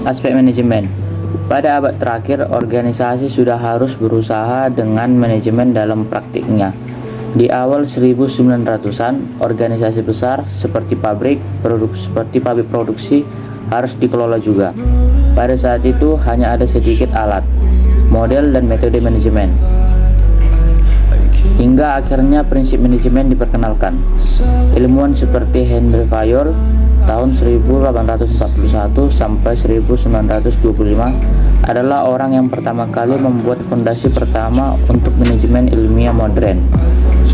Aspek manajemen. Pada abad terakhir, organisasi sudah harus berusaha dengan manajemen dalam praktiknya. Di awal 1900-an, organisasi besar seperti pabrik produksi harus dikelola juga. Pada saat itu hanya ada sedikit alat, model, dan metode manajemen. Hingga akhirnya prinsip manajemen diperkenalkan. Ilmuwan seperti Henry Fayol tahun 1841 sampai 1925 adalah orang yang pertama kali membuat fondasi pertama untuk manajemen ilmiah modern.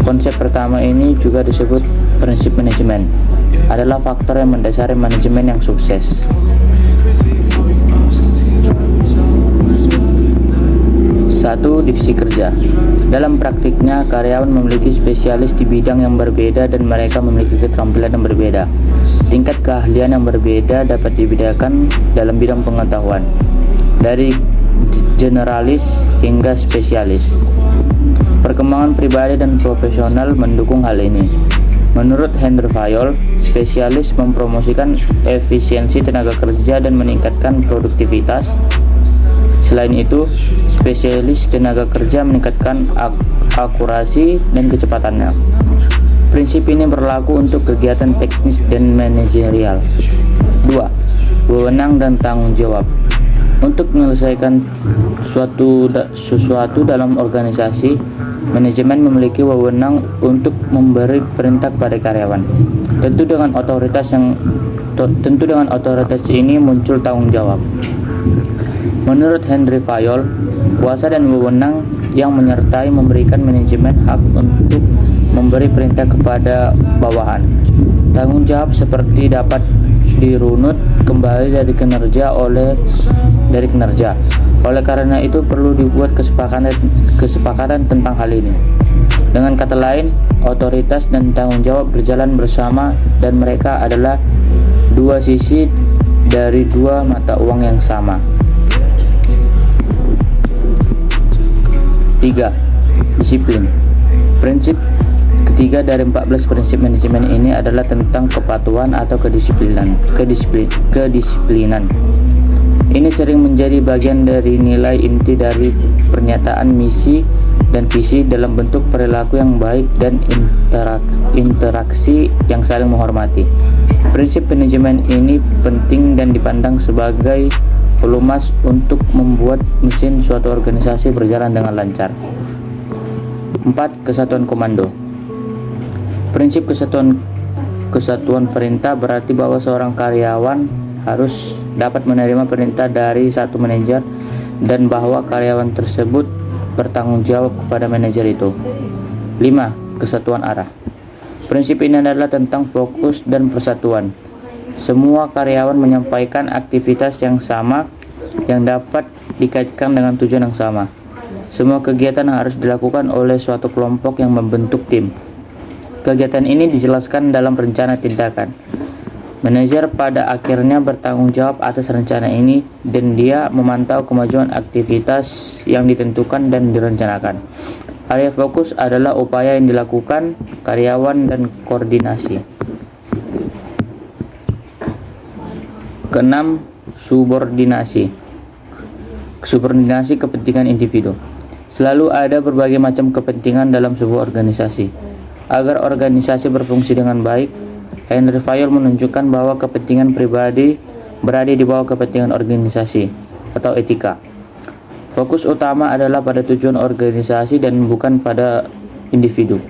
Konsep pertama ini juga disebut prinsip manajemen, adalah faktor yang mendasari manajemen yang sukses. Satu, divisi kerja. Dalam praktiknya, karyawan memiliki spesialis di bidang yang berbeda dan mereka memiliki keterampilan yang berbeda. Tingkat keahlian yang berbeda dapat dibedakan dalam bidang pengetahuan, dari generalis hingga spesialis. Perkembangan pribadi dan profesional mendukung hal ini. Menurut Henry Fayol, spesialis mempromosikan efisiensi tenaga kerja dan meningkatkan produktivitas. Selain itu, spesialis tenaga kerja meningkatkan akurasi dan kecepatannya. Prinsip ini berlaku untuk kegiatan teknis dan manajerial. 2. Wewenang dan tanggung jawab. Untuk menyelesaikan sesuatu dalam organisasi, manajemen memiliki wewenang untuk memberi perintah kepada karyawan. Tentu dengan otoritas ini muncul tanggung jawab. Menurut Henry Fayol, kuasa dan wewenang yang menyertai memberikan manajemen hak untuk memberi perintah kepada bawahan. Tanggung jawab seperti dapat dirunut kembali dari kinerja. Oleh karena itu perlu dibuat kesepakatan tentang hal ini. Dengan kata lain, otoritas dan tanggung jawab berjalan bersama dan mereka adalah dua sisi dari dua mata uang yang sama. 3. Disiplin. Prinsip ketiga dari 14 prinsip manajemen ini adalah tentang kepatuhan atau kedisiplinan. Ini sering menjadi bagian dari nilai inti dari pernyataan misi dan visi dalam bentuk perilaku yang baik dan interaksi yang saling menghormati. Prinsip manajemen ini penting dan dipandang sebagai pelumas untuk membuat mesin suatu organisasi berjalan dengan lancar. 4. Kesatuan komando. Prinsip kesatuan perintah berarti bahwa seorang karyawan harus dapat menerima perintah dari satu manajer dan bahwa karyawan tersebut bertanggung jawab kepada manajer itu. 5. Kesatuan arah. Prinsip ini adalah tentang fokus dan persatuan. Semua karyawan menyampaikan aktivitas yang sama yang dapat dikaitkan dengan tujuan yang sama. Semua kegiatan harus dilakukan oleh suatu kelompok yang membentuk tim. Kegiatan ini dijelaskan dalam rencana tindakan. Manajer pada akhirnya bertanggung jawab atas rencana ini dan dia memantau kemajuan aktivitas yang ditentukan dan direncanakan. Area fokus adalah upaya yang dilakukan karyawan dan koordinasi. Keenam, subordinasi kepentingan individu. Selalu ada berbagai macam kepentingan dalam sebuah organisasi. Agar organisasi berfungsi dengan baik, Henry Fayol menunjukkan bahwa kepentingan pribadi berada di bawah kepentingan organisasi atau etika. Fokus utama adalah pada tujuan organisasi dan bukan pada individu.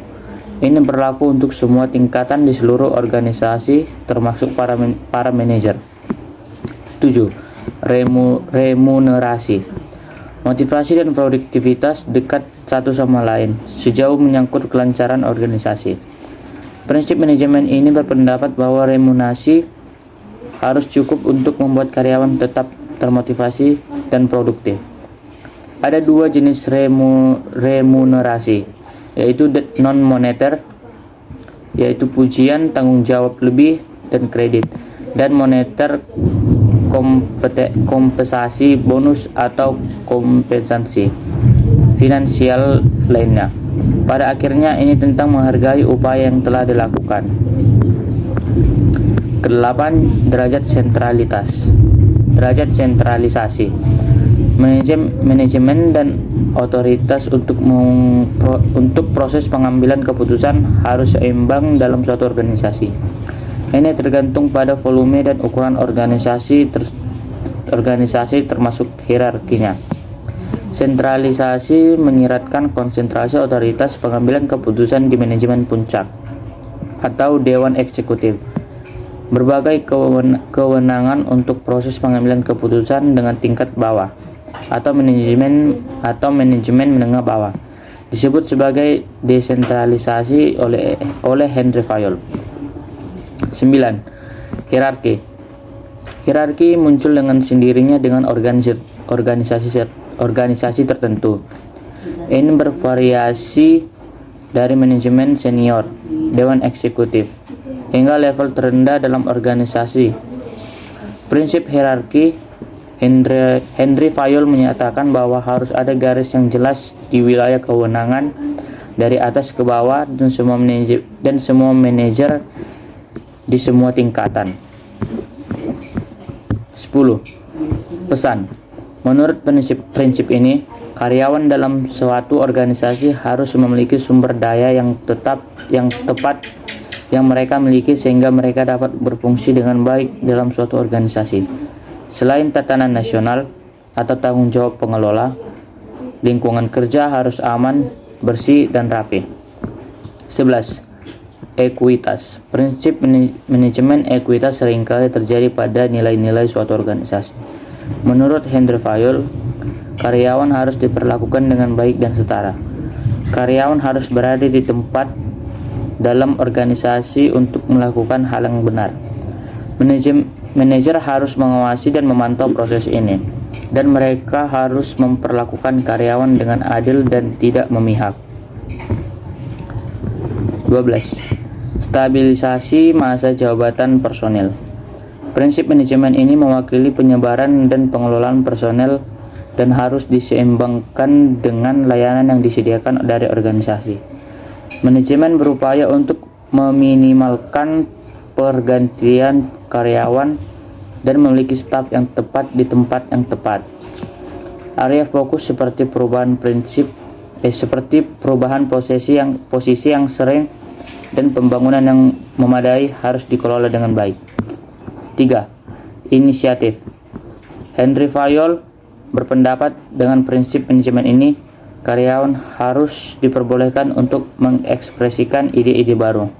Ini berlaku untuk semua tingkatan di seluruh organisasi, termasuk para manajer. 7. Remunerasi. Motivasi dan produktivitas dekat satu sama lain sejauh menyangkut kelancaran organisasi. Prinsip manajemen ini berpendapat bahwa remunerasi harus cukup untuk membuat karyawan tetap termotivasi dan produktif. Ada dua jenis remunerasi, yaitu non-moneter, yaitu pujian, tanggung jawab lebih, dan kredit, dan moneter, kompensasi, bonus, atau kompensasi finansial lainnya. Pada akhirnya ini tentang menghargai upaya yang telah dilakukan. Ke-8, derajat sentralitas. Derajat sentralisasi. Manajemen dan otoritas untuk proses pengambilan keputusan harus seimbang dalam suatu organisasi. Ini tergantung pada volume dan ukuran organisasi termasuk hierarkinya. Sentralisasi menyiratkan konsentrasi otoritas pengambilan keputusan di manajemen puncak atau dewan eksekutif. Berbagai kewenangan untuk proses pengambilan keputusan dengan tingkat bawah atau manajemen menengah bawah disebut sebagai desentralisasi oleh Henry Fayol. 9. Hierarki muncul dengan sendirinya dengan organisasi tertentu. Ini bervariasi dari manajemen senior, dewan eksekutif, hingga level terendah dalam organisasi. Prinsip hierarki Henry Fayol menyatakan bahwa harus ada garis yang jelas di wilayah kewenangan dari atas ke bawah dan semua manajer di semua tingkatan. 10. Pesan. Menurut prinsip ini, karyawan dalam suatu organisasi harus memiliki sumber daya yang tepat yang mereka miliki sehingga mereka dapat berfungsi dengan baik dalam suatu organisasi. Selain tatanan nasional atau tanggung jawab pengelola, lingkungan kerja harus aman, bersih, dan rapi. 11. Ekuitas. Prinsip manajemen ekuitas seringkali terjadi pada nilai-nilai suatu organisasi. Menurut Henry Fayol, karyawan harus diperlakukan dengan baik dan setara. Karyawan harus berada di tempat dalam organisasi untuk melakukan hal yang benar. Manajer harus mengawasi dan memantau proses ini, dan mereka harus memperlakukan karyawan dengan adil dan tidak memihak. 12. Stabilisasi masa jabatan personel. Prinsip manajemen ini mewakili penyebaran dan pengelolaan personel dan harus diseimbangkan dengan layanan yang disediakan dari organisasi. Manajemen berupaya untuk meminimalkan pergantian karyawan dan memiliki staf yang tepat di tempat yang tepat. Area fokus seperti perubahan posisi yang sering dan pembangunan yang memadai harus dikelola dengan baik. 3. Inisiatif. Henry Fayol berpendapat dengan prinsip manajemen ini, karyawan harus diperbolehkan untuk mengekspresikan ide-ide baru.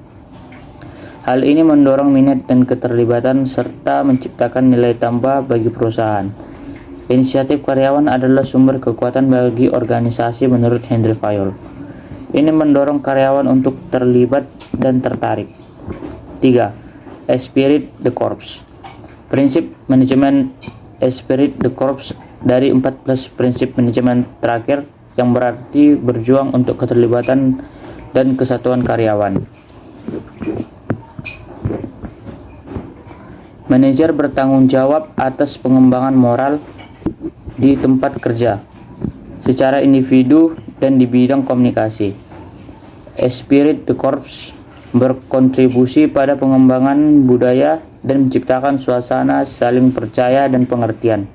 Hal ini mendorong minat dan keterlibatan serta menciptakan nilai tambah bagi perusahaan. Inisiatif karyawan adalah sumber kekuatan bagi organisasi menurut Henry Fayol. Ini mendorong karyawan untuk terlibat dan tertarik. 3. Esprit de corps. Prinsip manajemen Esprit de corps dari 14 prinsip manajemen terakhir yang berarti berjuang untuk keterlibatan dan kesatuan karyawan. Manajer bertanggung jawab atas pengembangan moral di tempat kerja, secara individu dan di bidang komunikasi. Esprit de corps berkontribusi pada pengembangan budaya dan menciptakan suasana saling percaya dan pengertian.